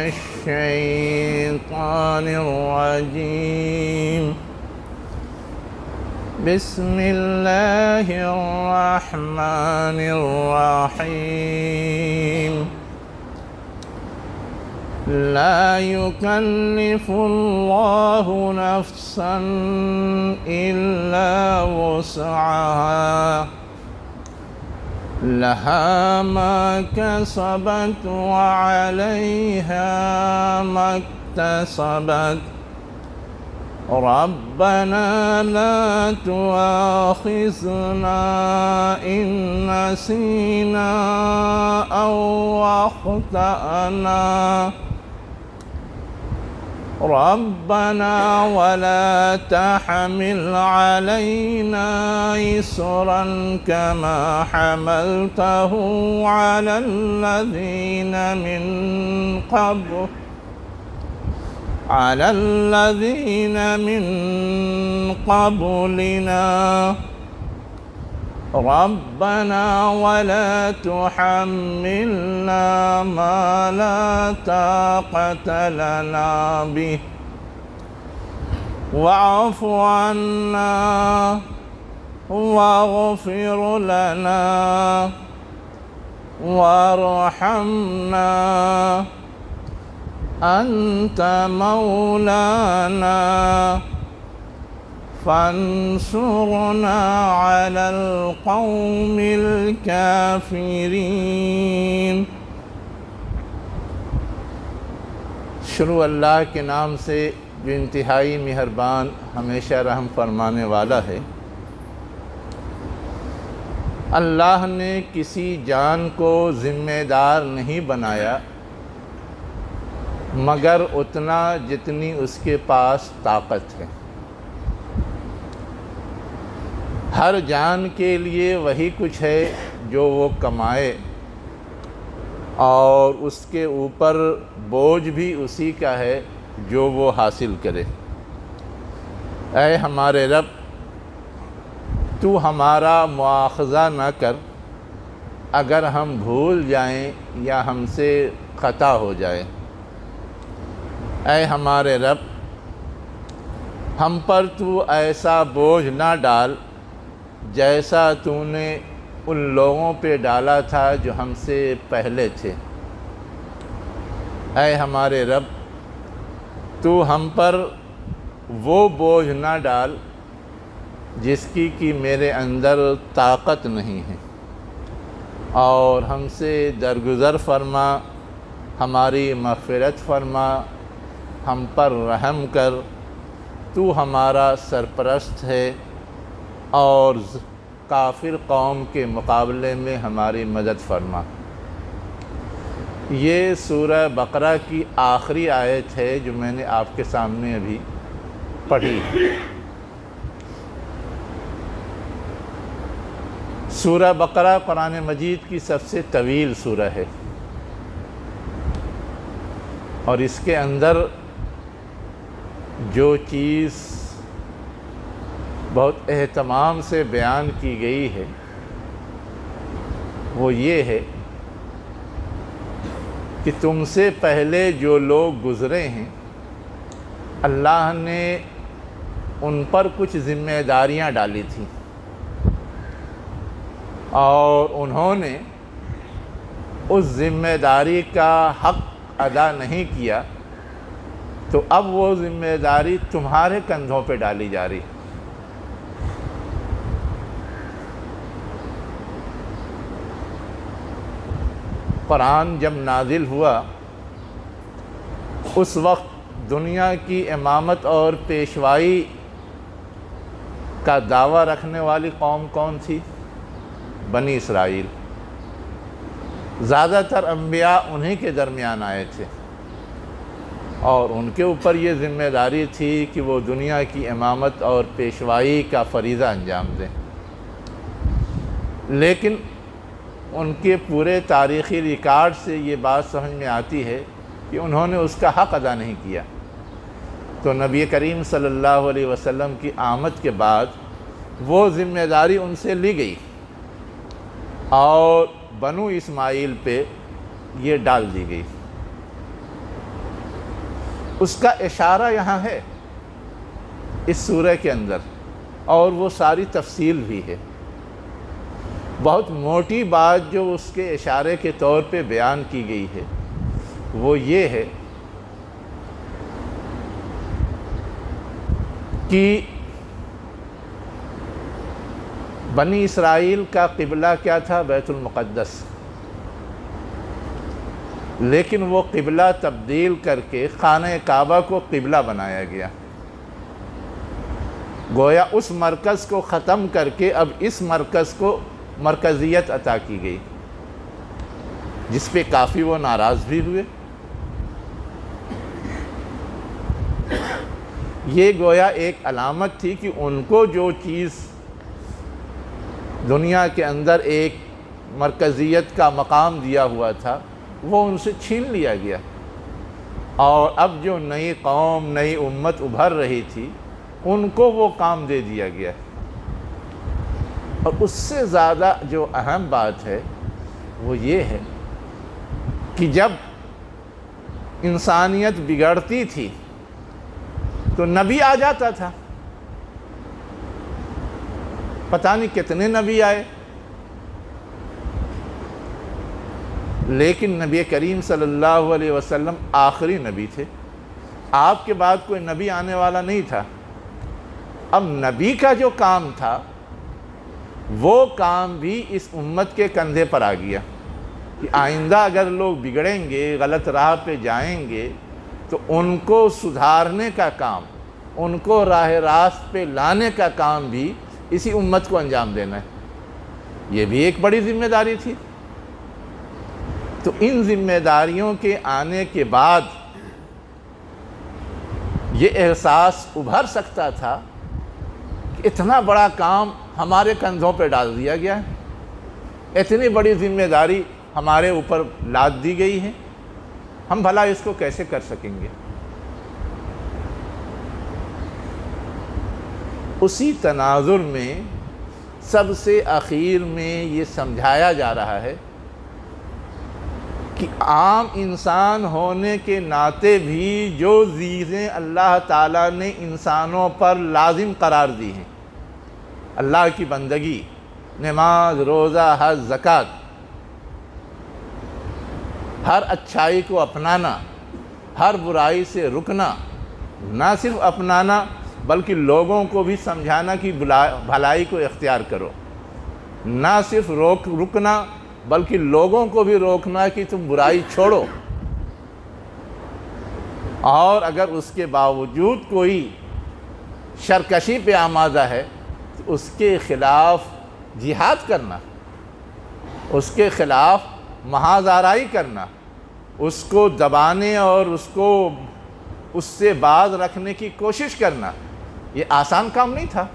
الشيطان الرجيم. بسم الله الرحمن الرحيم. لا يكلف الله نفسا إلا وسعها لها ما كسبت وعليها ما اكتسبت. ربنا لا تؤاخذنا إن نسينا أو أخطأنا. ربنا ولا تحمل علينا إصرا كما حملته على الذين من قبلنا. ربنا ولا تحملنا ما لا طاقة لنا به واعف عنا واغفر لنا وارحمنا أنت مولانا فانصرنا على القوم الكافرين. شروع اللہ کے نام سے جو انتہائی مہربان ہمیشہ رحم فرمانے والا ہے۔ اللہ نے کسی جان کو ذمہ دار نہیں بنایا مگر اتنا جتنی اس کے پاس طاقت ہے۔ ہر جان کے لیے وہی کچھ ہے جو وہ کمائے اور اس کے اوپر بوجھ بھی اسی کا ہے جو وہ حاصل کرے۔ اے ہمارے رب، تو ہمارا مواخذہ نہ کر اگر ہم بھول جائیں یا ہم سے خطا ہو جائے۔ اے ہمارے رب، ہم پر تو ایسا بوجھ نہ ڈال جیسا تو نے ان لوگوں پہ ڈالا تھا جو ہم سے پہلے تھے۔ اے ہمارے رب، تو ہم پر وہ بوجھ نہ ڈال جس کی کہ میرے اندر طاقت نہیں ہے، اور ہم سے درگزر فرما، ہماری مغفرت فرما، ہم پر رحم کر۔ تو ہمارا سرپرست ہے اور کافر قوم کے مقابلے میں ہماری مدد فرما۔ یہ سورہ بقرہ کی آخری آیت ہے جو میں نے آپ کے سامنے ابھی پڑھی۔ سورہ بقرہ قرآن مجید کی سب سے طویل سورہ ہے، اور اس کے اندر جو چیز بہت اہتمام سے بیان کی گئی ہے وہ یہ ہے کہ تم سے پہلے جو لوگ گزرے ہیں اللہ نے ان پر کچھ ذمہ داریاں ڈالی تھیں اور انہوں نے اس ذمہ داری کا حق ادا نہیں کیا، تو اب وہ ذمہ داری تمہارے کندھوں پہ ڈالی جا رہی۔ قرآن جب نازل ہوا اس وقت دنیا کی امامت اور پیشوائی کا دعویٰ رکھنے والی قوم کون تھی؟ بنی اسرائیل۔ زیادہ تر انبیاء انہی کے درمیان آئے تھے اور ان کے اوپر یہ ذمہ داری تھی کہ وہ دنیا کی امامت اور پیشوائی کا فریضہ انجام دیں، لیکن ان کے پورے تاریخی ریکارڈ سے یہ بات سمجھ میں آتی ہے کہ انہوں نے اس کا حق ادا نہیں کیا۔ تو نبی کریم صلی اللہ علیہ وسلم کی آمد کے بعد وہ ذمہ داری ان سے لی گئی اور بنو اسماعیل پہ یہ ڈال دی گئی۔ اس کا اشارہ یہاں ہے اس سورہ کے اندر، اور وہ ساری تفصیل بھی ہے۔ بہت موٹی بات جو اس کے اشارے کے طور پہ بیان کی گئی ہے وہ یہ ہے کہ بنی اسرائیل کا قبلہ کیا تھا؟ بیت المقدس، لیکن وہ قبلہ تبدیل کر کے خانہ کعبہ کو قبلہ بنایا گیا۔ گویا اس مرکز کو ختم کر کے اب اس مرکز کو مرکزیت عطا کی گئی، جس پہ کافی وہ ناراض بھی ہوئے۔ یہ گویا ایک علامت تھی کہ ان کو جو چیز دنیا کے اندر ایک مرکزیت کا مقام دیا ہوا تھا وہ ان سے چھین لیا گیا، اور اب جو نئی قوم، نئی امت ابھر رہی تھی ان کو وہ کام دے دیا گیا۔ اور اس سے زیادہ جو اہم بات ہے وہ یہ ہے کہ جب انسانیت بگڑتی تھی تو نبی آ جاتا تھا، پتہ نہیں کتنے نبی آئے، لیکن نبی کریم صلی اللہ علیہ وسلم آخری نبی تھے۔ آپ کے بعد کوئی نبی آنے والا نہیں تھا۔ اب نبی کا جو کام تھا وہ کام بھی اس امت کے کندھے پر آ گیا کہ آئندہ اگر لوگ بگڑیں گے، غلط راہ پہ جائیں گے تو ان کو سدھارنے کا کام، ان کو راہ راست پہ لانے کا کام بھی اسی امت کو انجام دینا ہے۔ یہ بھی ایک بڑی ذمہ داری تھی۔ تو ان ذمہ داریوں کے آنے کے بعد یہ احساس ابھر سکتا تھا کہ اتنا بڑا کام ہمارے کندھوں پہ ڈال دیا گیا ہے، اتنی بڑی ذمہ داری ہمارے اوپر لاد دی گئی ہے، ہم بھلا اس کو کیسے کر سکیں گے؟ اسی تناظر میں سب سے اخیر میں یہ سمجھایا جا رہا ہے کہ عام انسان ہونے کے ناطے بھی جو چیزیں اللہ تعالیٰ نے انسانوں پر لازم قرار دی ہیں، اللہ کی بندگی، نماز، روزہ، حج، زکوٰۃ، ہر اچھائی کو اپنانا، ہر برائی سے رکنا، نہ صرف اپنانا بلکہ لوگوں کو بھی سمجھانا کہ بھلائی کو اختیار کرو، نہ صرف رکنا بلکہ لوگوں کو بھی روکنا کہ تم برائی چھوڑو، اور اگر اس کے باوجود کوئی شرکشی پہ آمادہ ہے تو اس کے خلاف جہاد کرنا، اس کے خلاف محاذ آرائی کرنا، اس کو دبانے اور اس کو اس سے باز رکھنے کی کوشش کرنا، یہ آسان کام نہیں تھا۔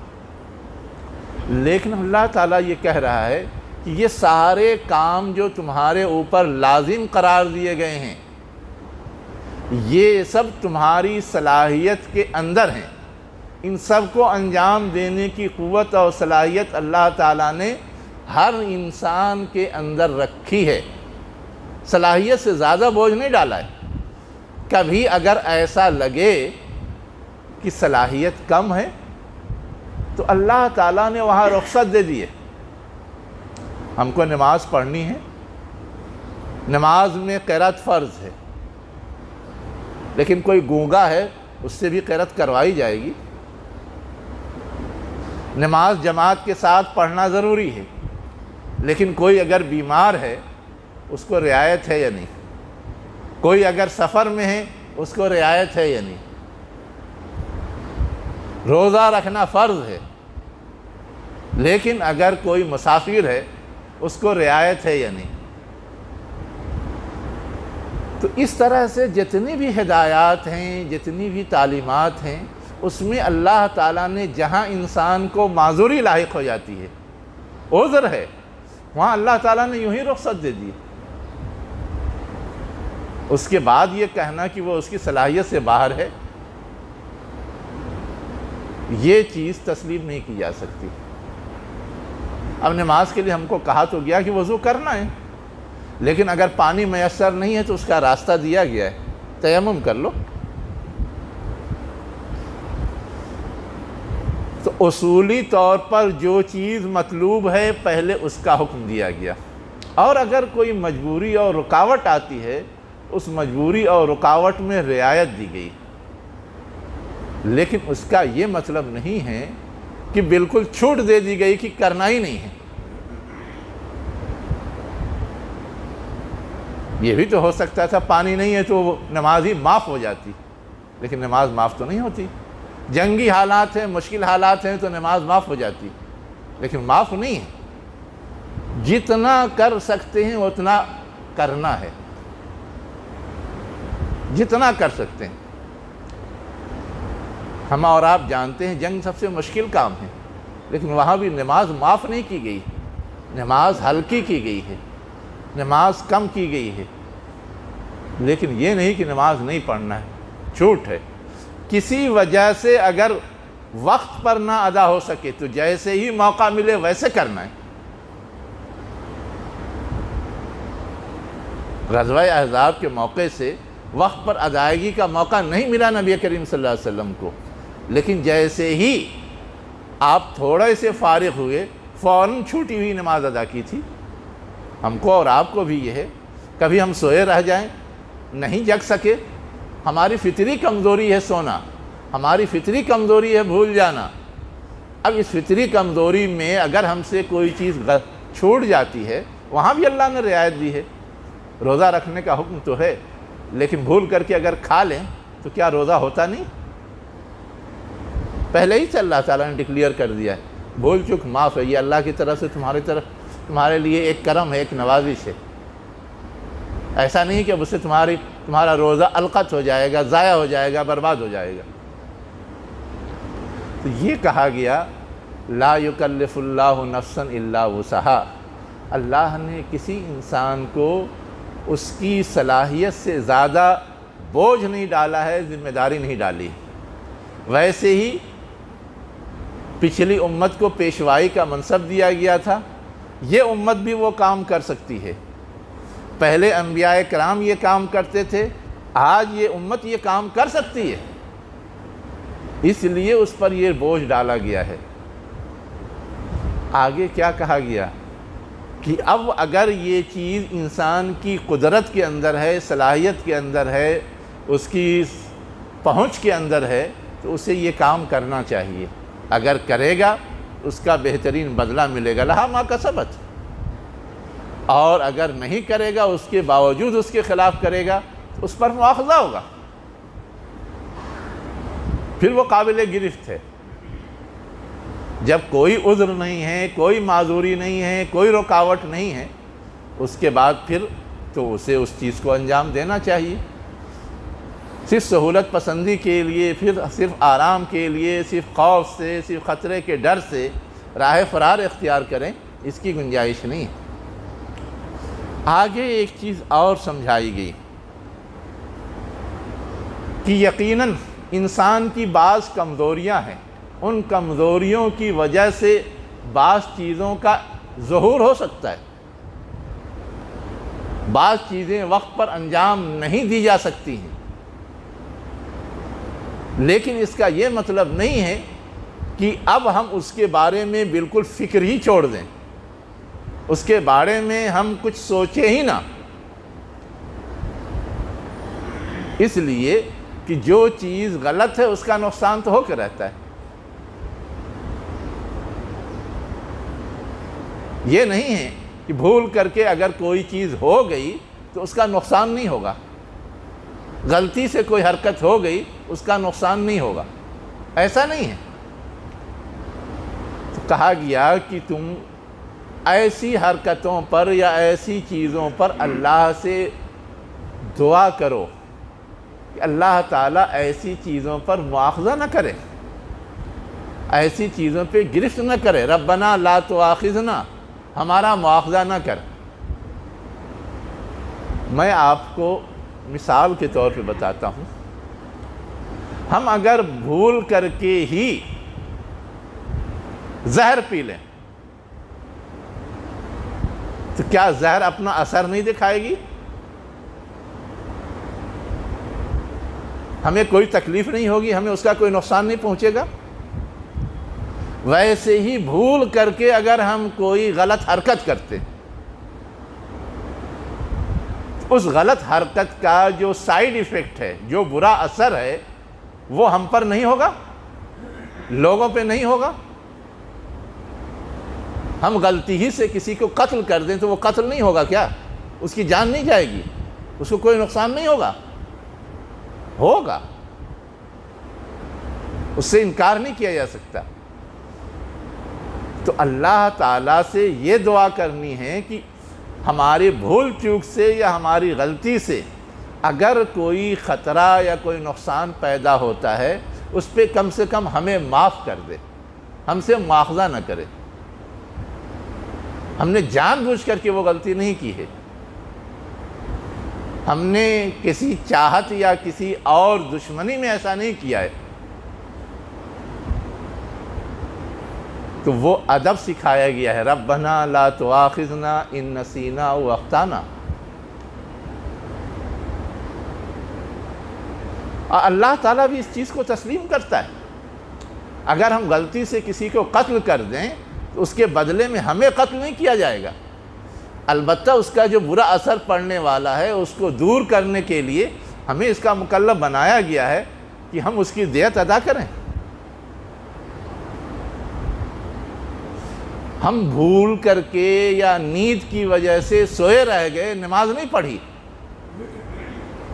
لیکن اللہ تعالیٰ یہ کہہ رہا ہے کہ یہ سارے کام جو تمہارے اوپر لازم قرار دیے گئے ہیں یہ سب تمہاری صلاحیت کے اندر ہیں، ان سب کو انجام دینے کی قوت اور صلاحیت اللہ تعالیٰ نے ہر انسان کے اندر رکھی ہے، صلاحیت سے زیادہ بوجھ نہیں ڈالا ہے۔ کبھی اگر ایسا لگے کہ صلاحیت کم ہے تو اللہ تعالیٰ نے وہاں رخصت دے دی ہے۔ ہم کو نماز پڑھنی ہے، نماز میں قرأت فرض ہے، لیکن کوئی گونگا ہے اس سے بھی قرأت کروائی جائے گی۔ نماز جماعت کے ساتھ پڑھنا ضروری ہے، لیکن کوئی اگر بیمار ہے اس کو رعایت ہے یا نہیں، کوئی اگر سفر میں ہے اس کو رعایت ہے یا نہیں۔ روزہ رکھنا فرض ہے، لیکن اگر کوئی مسافر ہے اس کو رعایت ہے یا نہیں۔ تو اس طرح سے جتنی بھی ہدایات ہیں، جتنی بھی تعلیمات ہیں، اس میں اللہ تعالیٰ نے جہاں انسان کو معذوری لاحق ہو جاتی ہے، عذر ہے، وہاں اللہ تعالیٰ نے یوں ہی رخصت دے دی۔ اس کے بعد یہ کہنا کہ وہ اس کی صلاحیت سے باہر ہے، یہ چیز تسلیم نہیں کی جا سکتی۔ اب نماز کے لیے ہم کو کہا تو گیا کہ وضو کرنا ہے، لیکن اگر پانی میسر نہیں ہے تو اس کا راستہ دیا گیا ہے، تیمم کر لو، تو اصولی طور پر جو چیز مطلوب ہے پہلے اس کا حکم دیا گیا، اور اگر کوئی مجبوری اور رکاوٹ آتی ہے اس مجبوری اور رکاوٹ میں رعایت دی گئی، لیکن اس کا یہ مطلب نہیں ہے کہ بالکل چھوٹ دے دی گئی کہ کرنا ہی نہیں ہے۔ یہ بھی تو ہو سکتا تھا پانی نہیں ہے تو نماز ہی معاف ہو جاتی، لیکن نماز معاف تو نہیں ہوتی۔ جنگی حالات ہیں، مشکل حالات ہیں تو نماز معاف ہو جاتی، لیکن معاف نہیں ہے۔ جتنا کر سکتے ہیں اتنا کرنا ہے، جتنا کر سکتے ہیں۔ ہم اور آپ جانتے ہیں جنگ سب سے مشکل کام ہے، لیکن وہاں بھی نماز معاف نہیں کی گئی، نماز ہلکی کی گئی ہے، نماز کم کی گئی ہے، لیکن یہ نہیں کہ نماز نہیں پڑھنا ہے، چھوٹ ہے۔ کسی وجہ سے اگر وقت پر نہ ادا ہو سکے تو جیسے ہی موقع ملے ویسے کرنا ہے۔ غزوہ احزاب کے موقع سے وقت پر ادائیگی کا موقع نہیں ملا نبی کریم صلی اللہ علیہ وسلم کو، لیکن جیسے ہی آپ تھوڑے سے فارغ ہوئے فوراً چھوٹی ہوئی نماز ادا کی تھی۔ ہم کو اور آپ کو بھی یہ ہے، کبھی ہم سوئے رہ جائیں، نہیں جگ سکے، ہماری فطری کمزوری ہے سونا، ہماری فطری کمزوری ہے بھول جانا۔ اب اس فطری کمزوری میں اگر ہم سے کوئی چیز چھوٹ جاتی ہے، وہاں بھی اللہ نے رعایت دی ہے۔ روزہ رکھنے کا حکم تو ہے، لیکن بھول کر کے اگر کھا لیں تو کیا روزہ ہوتا نہیں؟ پہلے ہی سے اللہ تعالیٰ نے ڈکلیئر کر دیا ہے، بھول چک معاف ہے، یہ اللہ کی طرف سے تمہارے لیے ایک کرم ہے، ایک نوازش ہے۔ ایسا نہیں کہ اب اس سے تمہارا روزہ القت ہو جائے گا، ضائع ہو جائے گا، برباد ہو جائے گا۔ تو یہ کہا گیا لا یکلف اللہ نفسا الا وسعہا، اللہ نے کسی انسان کو اس کی صلاحیت سے زیادہ بوجھ نہیں ڈالا ہے، ذمہ داری نہیں ڈالی۔ ویسے ہی پچھلی امت کو پیشوائی کا منصب دیا گیا تھا، یہ امت بھی وہ کام کر سکتی ہے۔ پہلے انبیاء کرام یہ کام کرتے تھے، آج یہ امت یہ کام کر سکتی ہے، اس لیے اس پر یہ بوجھ ڈالا گیا ہے۔ آگے کیا کہا گیا کہ اب اگر یہ چیز انسان کی قدرت کے اندر ہے، صلاحیت کے اندر ہے، اس کی پہنچ کے اندر ہے، تو اسے یہ کام کرنا چاہیے۔ اگر کرے گا اس کا بہترین بدلہ ملے گا، لہا ما کسبت، اور اگر نہیں کرے گا اس کے باوجود اس کے خلاف کرے گا تو اس پر مواخذہ ہوگا، پھر وہ قابل گرفت ہے۔ جب کوئی عذر نہیں ہے، کوئی معذوری نہیں ہے، کوئی رکاوٹ نہیں ہے، اس کے بعد پھر تو اسے اس چیز کو انجام دینا چاہیے۔ صرف سہولت پسندی کے لیے، پھر صرف آرام کے لیے، صرف خوف سے، صرف خطرے کے ڈر سے راہ فرار اختیار کریں، اس کی گنجائش نہیں ہے۔ آگے ایک چیز اور سمجھائی گئی کہ یقیناً انسان کی بعض کمزوریاں ہیں، ان کمزوریوں کی وجہ سے بعض چیزوں کا ظہور ہو سکتا ہے، بعض چیزیں وقت پر انجام نہیں دی جا سکتی ہیں، لیکن اس کا یہ مطلب نہیں ہے کہ اب ہم اس کے بارے میں بالکل فکر ہی چھوڑ دیں، اس کے بارے میں ہم کچھ سوچیں ہی نہ، اس لیے کہ جو چیز غلط ہے اس کا نقصان تو ہو کے رہتا ہے۔ یہ نہیں ہے کہ بھول کر کے اگر کوئی چیز ہو گئی تو اس کا نقصان نہیں ہوگا، غلطی سے کوئی حرکت ہو گئی اس کا نقصان نہیں ہوگا، ایسا نہیں ہے۔ تو کہا گیا کہ تم ایسی حرکتوں پر یا ایسی چیزوں پر اللہ سے دعا کرو کہ اللہ تعالیٰ ایسی چیزوں پر مواخذہ نہ کرے، ایسی چیزوں پہ گرفت نہ کرے۔ ربنا لا تؤاخذنا، ہمارا مواخذہ نہ کر۔ میں آپ کو مثال کے طور پہ بتاتا ہوں، ہم اگر بھول کر کے ہی زہر پی لیں تو کیا زہر اپنا اثر نہیں دکھائے گی؟ ہمیں کوئی تکلیف نہیں ہوگی، ہمیں اس کا کوئی نقصان نہیں پہنچے گا؟ ویسے ہی بھول کر کے اگر ہم کوئی غلط حرکت کرتے، اس غلط حرکت کا جو سائیڈ ایفیکٹ ہے، جو برا اثر ہے، وہ ہم پر نہیں ہوگا، لوگوں پہ نہیں ہوگا۔ ہم غلطی ہی سے کسی کو قتل کر دیں تو وہ قتل نہیں ہوگا کیا؟ اس کی جان نہیں جائے گی، اس کو کوئی نقصان نہیں ہوگا؟ ہوگا، اس سے انکار نہیں کیا جا سکتا۔ تو اللہ تعالیٰ سے یہ دعا کرنی ہے کہ ہماری بھول چوک سے یا ہماری غلطی سے اگر کوئی خطرہ یا کوئی نقصان پیدا ہوتا ہے، اس پہ کم سے کم ہمیں معاف کر دے، ہم سے مواخذہ نہ کرے۔ ہم نے جان بوجھ کر کے وہ غلطی نہیں کی ہے، ہم نے کسی چاہت یا کسی اور دشمنی میں ایسا نہیں کیا ہے۔ تو وہ ادب سکھایا گیا ہے، ربنا لا تؤاخذنا ان نسینا او اخطانا۔ اللہ تعالیٰ بھی اس چیز کو تسلیم کرتا ہے۔ اگر ہم غلطی سے کسی کو قتل کر دیں تو اس کے بدلے میں ہمیں قتل نہیں کیا جائے گا، البتہ اس کا جو برا اثر پڑنے والا ہے اس کو دور کرنے کے لیے ہمیں اس کا مکلف بنایا گیا ہے کہ ہم اس کی دیت ادا کریں۔ ہم بھول کر کے یا نیند کی وجہ سے سوئے رہ گئے، نماز نہیں پڑھی،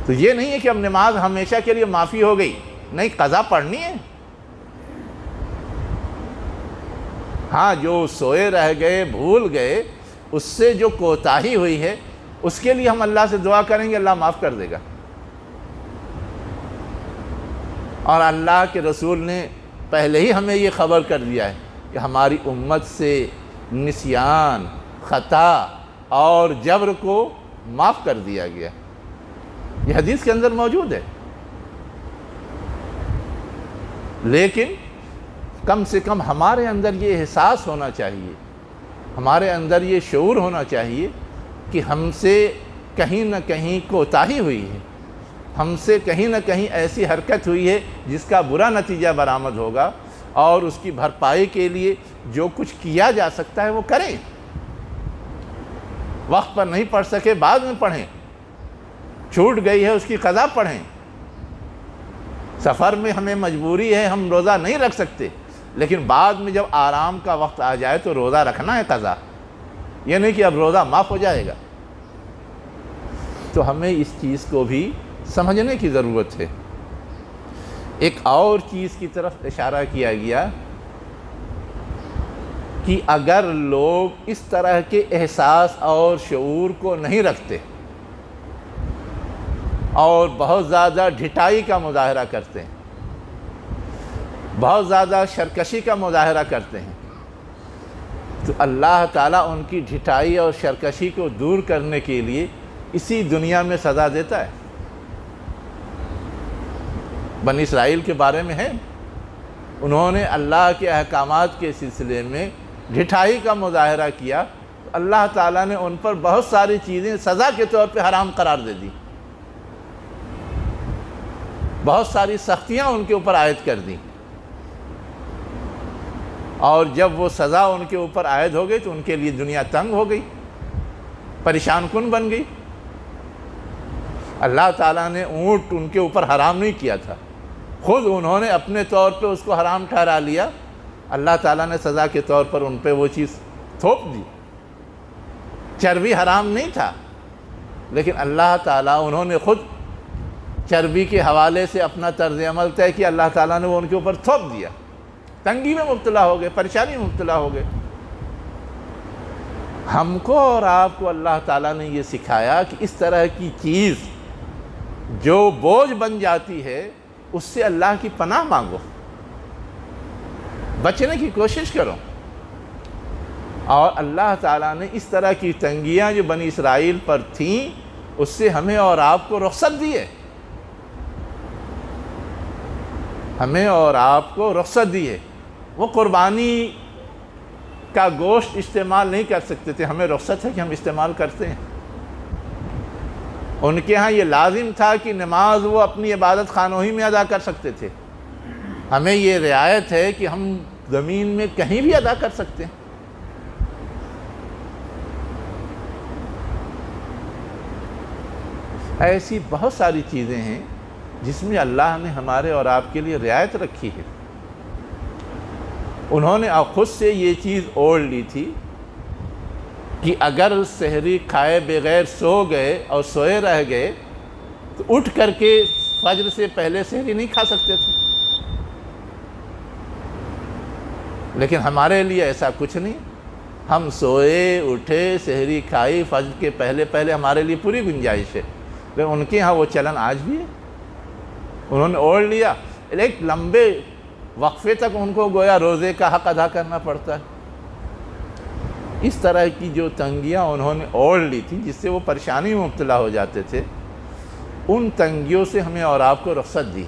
تو یہ نہیں ہے کہ اب نماز ہمیشہ کے لیے معافی ہو گئی، نہیں، قضا پڑھنی ہے۔ ہاں، جو سوئے رہ گئے، بھول گئے، اس سے جو کوتاہی ہوئی ہے اس کے لیے ہم اللہ سے دعا کریں گے، اللہ معاف کر دے گا۔ اور اللہ کے رسول نے پہلے ہی ہمیں یہ خبر کر دیا ہے کہ ہماری امت سے نسیان، خطا اور جبر کو معاف کر دیا گیا۔ یہ حدیث کے اندر موجود ہے۔ لیکن کم سے کم ہمارے اندر یہ احساس ہونا چاہیے، ہمارے اندر یہ شعور ہونا چاہیے کہ ہم سے کہیں نہ کہیں کوتاہی ہوئی ہے، ہم سے کہیں نہ کہیں ایسی حرکت ہوئی ہے جس کا برا نتیجہ برآمد ہوگا، اور اس کی بھرپائی کے لیے جو کچھ کیا جا سکتا ہے وہ کریں۔ وقت پر نہیں پڑھ سکے بعد میں پڑھیں، چھوٹ گئی ہے اس کی قضا پڑھیں۔ سفر میں ہمیں مجبوری ہے، ہم روزہ نہیں رکھ سکتے، لیکن بعد میں جب آرام کا وقت آ جائے تو روزہ رکھنا ہے قضا، یہ نہیں کہ اب روزہ معاف ہو جائے گا۔ تو ہمیں اس چیز کو بھی سمجھنے کی ضرورت ہے۔ ایک اور چیز کی طرف اشارہ کیا گیا کہ اگر لوگ اس طرح کے احساس اور شعور کو نہیں رکھتے اور بہت زیادہ ڈھٹائی کا مظاہرہ کرتے ہیں، بہت زیادہ سرکشی کا مظاہرہ کرتے ہیں، تو اللہ تعالیٰ ان کی ڈھٹائی اور سرکشی کو دور کرنے کے لیے اسی دنیا میں سزا دیتا ہے۔ بنی اسرائیل کے بارے میں ہے، انہوں نے اللہ کے احکامات کے سلسلے میں ڈھٹائی کا مظاہرہ کیا، اللہ تعالیٰ نے ان پر بہت ساری چیزیں سزا کے طور پہ حرام قرار دے دی، بہت ساری سختیاں ان کے اوپر عائد کر دیں، اور جب وہ سزا ان کے اوپر عائد ہو گئی تو ان کے لیے دنیا تنگ ہو گئی، پریشان کن بن گئی۔ اللہ تعالیٰ نے اونٹ ان کے اوپر حرام نہیں کیا تھا، خود انہوں نے اپنے طور پہ اس کو حرام ٹھہرا لیا، اللہ تعالیٰ نے سزا کے طور پر ان پہ وہ چیز تھوپ دی۔ چربی حرام نہیں تھا، لیکن اللہ تعالیٰ انہوں نے خود چربی کے حوالے سے اپنا طرز عمل طے کیا، اللہ تعالیٰ نے وہ ان کے اوپر تھوپ دیا، تنگی میں مبتلا ہو گئے، پریشانی میں مبتلا ہو گئے۔ ہم کو اور آپ کو اللہ تعالیٰ نے یہ سکھایا کہ اس طرح کی چیز جو بوجھ بن جاتی ہے اس سے اللہ کی پناہ مانگو، بچنے کی کوشش کرو۔ اور اللہ تعالیٰ نے اس طرح کی تنگیاں جو بنی اسرائیل پر تھیں اس سے ہمیں اور آپ کو رخصت دی ہے، ہمیں اور آپ کو رخصت دی ہے۔ وہ قربانی کا گوشت استعمال نہیں کر سکتے تھے، ہمیں رخصت ہے کہ ہم استعمال کرتے ہیں۔ ان کے ہاں یہ لازم تھا کہ نماز وہ اپنی عبادت خانوں ہی میں ادا کر سکتے تھے، ہمیں یہ رعایت ہے کہ ہم زمین میں کہیں بھی ادا کر سکتے ہیں۔ ایسی بہت ساری چیزیں ہیں جس میں اللہ نے ہمارے اور آپ کے لیے رعایت رکھی ہے۔ انہوں نے خود سے یہ چیز اوڑھ لی تھی کہ اگر سحری کھائے بغیر سو گئے اور سوئے رہ گئے تو اٹھ کر کے فجر سے پہلے سحری نہیں کھا سکتے تھے، لیکن ہمارے لیے ایسا کچھ نہیں۔ ہم سوئے اٹھے سحری کھائی فجر کے پہلے پہلے ہمارے لیے پوری گنجائش ہے، لیکن ان کے ہاں وہ چلن آج بھی ہے۔ انہوں نے اوڑھ لیا، ایک لمبے وقفے تک ان کو گویا روزے کا حق ادا کرنا پڑتا ہے۔ اس طرح کی جو تنگیاں انہوں نے اوڑھ لی تھی جس سے وہ پریشانی میں مبتلا ہو جاتے تھے، ان تنگیوں سے ہمیں اور آپ کو رخصت دی۔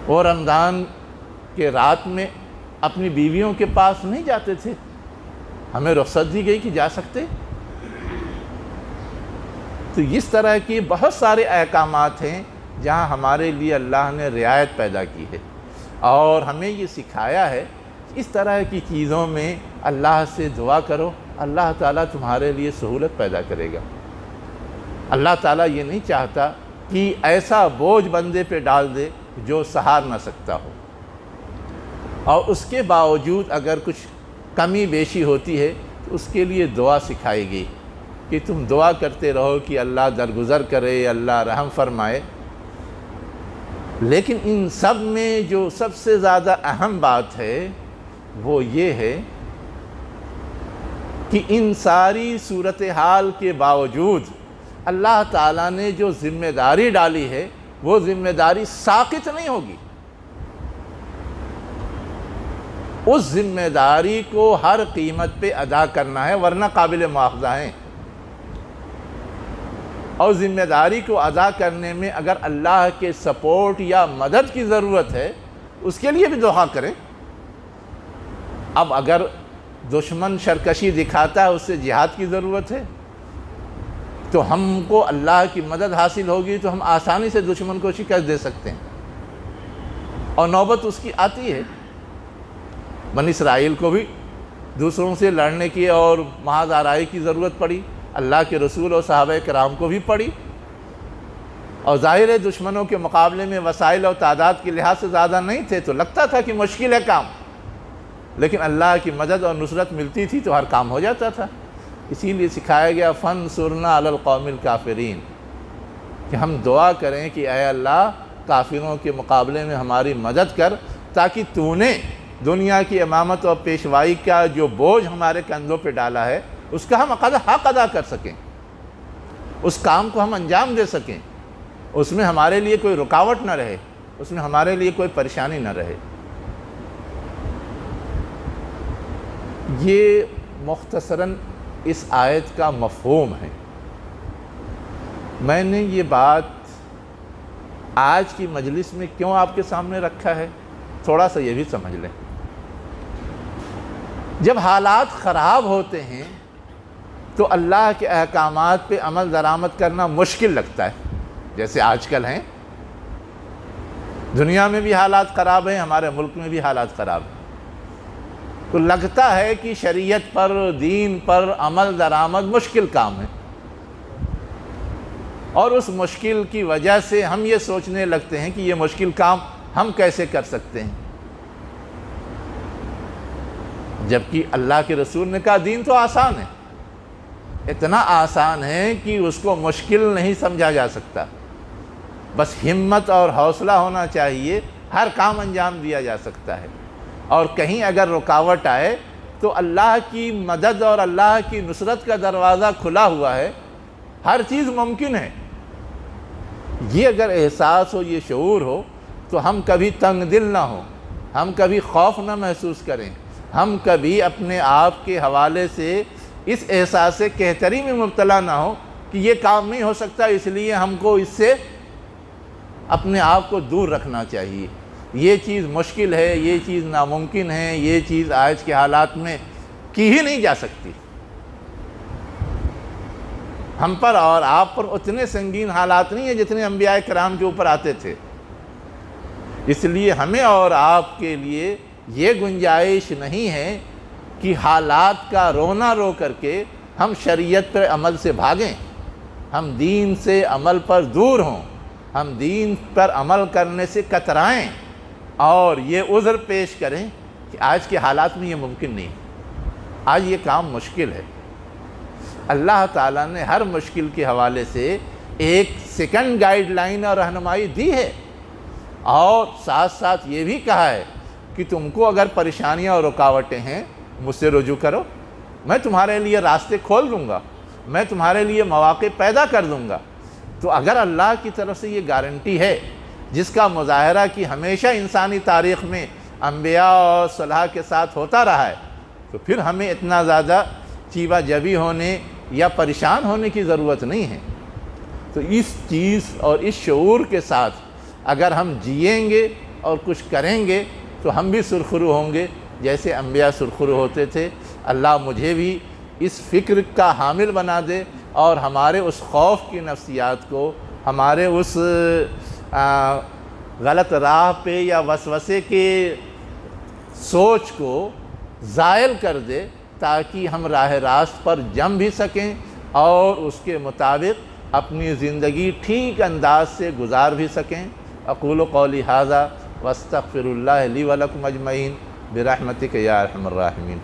وہ رمضان کے رات میں اپنی بیویوں کے پاس نہیں جاتے تھے، ہمیں رخصت دی گئی کہ جا سکتے۔ تو اس طرح کی بہت سارے احکامات ہیں جہاں ہمارے لیے اللہ نے رعایت پیدا کی ہے، اور ہمیں یہ سکھایا ہے کہ اس طرح کی چیزوں میں اللہ سے دعا کرو، اللہ تعالیٰ تمہارے لیے سہولت پیدا کرے گا۔ اللہ تعالیٰ یہ نہیں چاہتا کہ ایسا بوجھ بندے پہ ڈال دے جو سہار نہ سکتا ہو، اور اس کے باوجود اگر کچھ کمی بیشی ہوتی ہے تو اس کے لیے دعا سکھائی گئی کہ تم دعا کرتے رہو کہ اللہ درگزر کرے، اللہ رحم فرمائے۔ لیکن ان سب میں جو سب سے زیادہ اہم بات ہے وہ یہ ہے کہ ان ساری صورتحال کے باوجود اللہ تعالیٰ نے جو ذمہ داری ڈالی ہے وہ ذمہ داری ساقط نہیں ہوگی۔ اس ذمہ داری کو ہر قیمت پہ ادا کرنا ہے، ورنہ قابل مواخذہ ہیں۔ اور ذمہ داری کو ادا کرنے میں اگر اللہ کے سپورٹ یا مدد کی ضرورت ہے اس کے لیے بھی دعا کریں۔ اب اگر دشمن شرکشی دکھاتا ہے، اس سے جہاد کی ضرورت ہے، تو ہم کو اللہ کی مدد حاصل ہوگی تو ہم آسانی سے دشمن کو شکست دے سکتے ہیں، اور نوبت اس کی آتی ہے۔ بنی اسرائیل کو بھی دوسروں سے لڑنے کی اور محاذ آرائی کی ضرورت پڑی، اللہ کے رسول اور صحابہ کرام کو بھی پڑی، اور ظاہر ہے دشمنوں کے مقابلے میں وسائل اور تعداد کے لحاظ سے زیادہ نہیں تھے تو لگتا تھا کہ مشکل ہے کام، لیکن اللہ کی مدد اور نصرت ملتی تھی تو ہر کام ہو جاتا تھا۔ اسی لیے سکھایا گیا فَانْصُرْنَا عَلَى الْقَوْمِ الْكَافِرِينَ، کہ ہم دعا کریں کہ اے اللہ کافروں کے مقابلے میں ہماری مدد کر، تاکہ تو نے دنیا کی امامت اور پیشوائی کا جو بوجھ ہمارے کندھوں پہ ڈالا ہے اس کا ہم حق ادا کر سکیں، اس کام کو ہم انجام دے سکیں، اس میں ہمارے لیے کوئی رکاوٹ نہ رہے، اس میں ہمارے لیے کوئی پریشانی نہ رہے۔ یہ مختصراً اس آیت کا مفہوم ہے۔ میں نے یہ بات آج کی مجلس میں کیوں آپ کے سامنے رکھا ہے، تھوڑا سا یہ بھی سمجھ لیں۔ جب حالات خراب ہوتے ہیں تو اللہ کے احکامات پہ عمل درآمد کرنا مشکل لگتا ہے، جیسے آج کل ہیں، دنیا میں بھی حالات خراب ہیں، ہمارے ملک میں بھی حالات خراب ہیں، تو لگتا ہے کہ شریعت پر، دین پر عمل درآمد مشکل کام ہے، اور اس مشکل کی وجہ سے ہم یہ سوچنے لگتے ہیں کہ یہ مشکل کام ہم کیسے کر سکتے ہیں، جبکہ اللہ کے رسول نے کہا دین تو آسان ہے، اتنا آسان ہے کہ اس کو مشکل نہیں سمجھا جا سکتا، بس ہمت اور حوصلہ ہونا چاہیے، ہر کام انجام دیا جا سکتا ہے، اور کہیں اگر رکاوٹ آئے تو اللہ کی مدد اور اللہ کی نصرت کا دروازہ کھلا ہوا ہے، ہر چیز ممکن ہے۔ یہ اگر احساس ہو، یہ شعور ہو، تو ہم کبھی تنگ دل نہ ہوں، ہم کبھی خوف نہ محسوس کریں، ہم کبھی اپنے آپ کے حوالے سے اس احساس سے کہتری میں مبتلا نہ ہو کہ یہ کام نہیں ہو سکتا، اس لیے ہم کو اس سے اپنے آپ کو دور رکھنا چاہیے، یہ چیز مشکل ہے، یہ چیز ناممکن ہے، یہ چیز آج کے حالات میں کی ہی نہیں جا سکتی۔ ہم پر اور آپ پر اتنے سنگین حالات نہیں ہیں جتنے انبیاء کرام کے اوپر آتے تھے، اس لیے ہمیں اور آپ کے لیے یہ گنجائش نہیں ہے کہ حالات کا رونا رو کر کے ہم شریعت پر عمل سے بھاگیں، ہم دین سے عمل پر دور ہوں، ہم دین پر عمل کرنے سے کترائیں اور یہ عذر پیش کریں کہ آج کے حالات میں یہ ممکن نہیں، آج یہ کام مشکل ہے۔ اللہ تعالیٰ نے ہر مشکل کے حوالے سے ایک سیکنڈ گائیڈ لائن اور رہنمائی دی ہے، اور ساتھ ساتھ یہ بھی کہا ہے کہ تم کو اگر پریشانیاں اور رکاوٹیں ہیں مجھ سے رجوع کرو، میں تمہارے لیے راستے کھول دوں گا، میں تمہارے لیے مواقع پیدا کر دوں گا۔ تو اگر اللہ کی طرف سے یہ گارنٹی ہے جس کا مظاہرہ کہ ہمیشہ انسانی تاریخ میں انبیاء اور صلحاء کے ساتھ ہوتا رہا ہے، تو پھر ہمیں اتنا زیادہ چیبہ جبی ہونے یا پریشان ہونے کی ضرورت نہیں ہے۔ تو اس چیز اور اس شعور کے ساتھ اگر ہم جئیں گے اور کچھ کریں گے تو ہم بھی سرخرو ہوں گے جیسے انبیاء سرخرو ہوتے تھے۔ اللہ مجھے بھی اس فکر کا حامل بنا دے اور ہمارے اس خوف کی نفسیات کو، ہمارے اس غلط راہ پہ یا وسوسے کے سوچ کو زائل کر دے، تاکہ ہم راہ راست پر جم بھی سکیں اور اس کے مطابق اپنی زندگی ٹھیک انداز سے گزار بھی سکیں۔ اقول قولی ھذا واستغفر اللہ لی ولکم اجمعین برحمتک یا ارحم الراحمین۔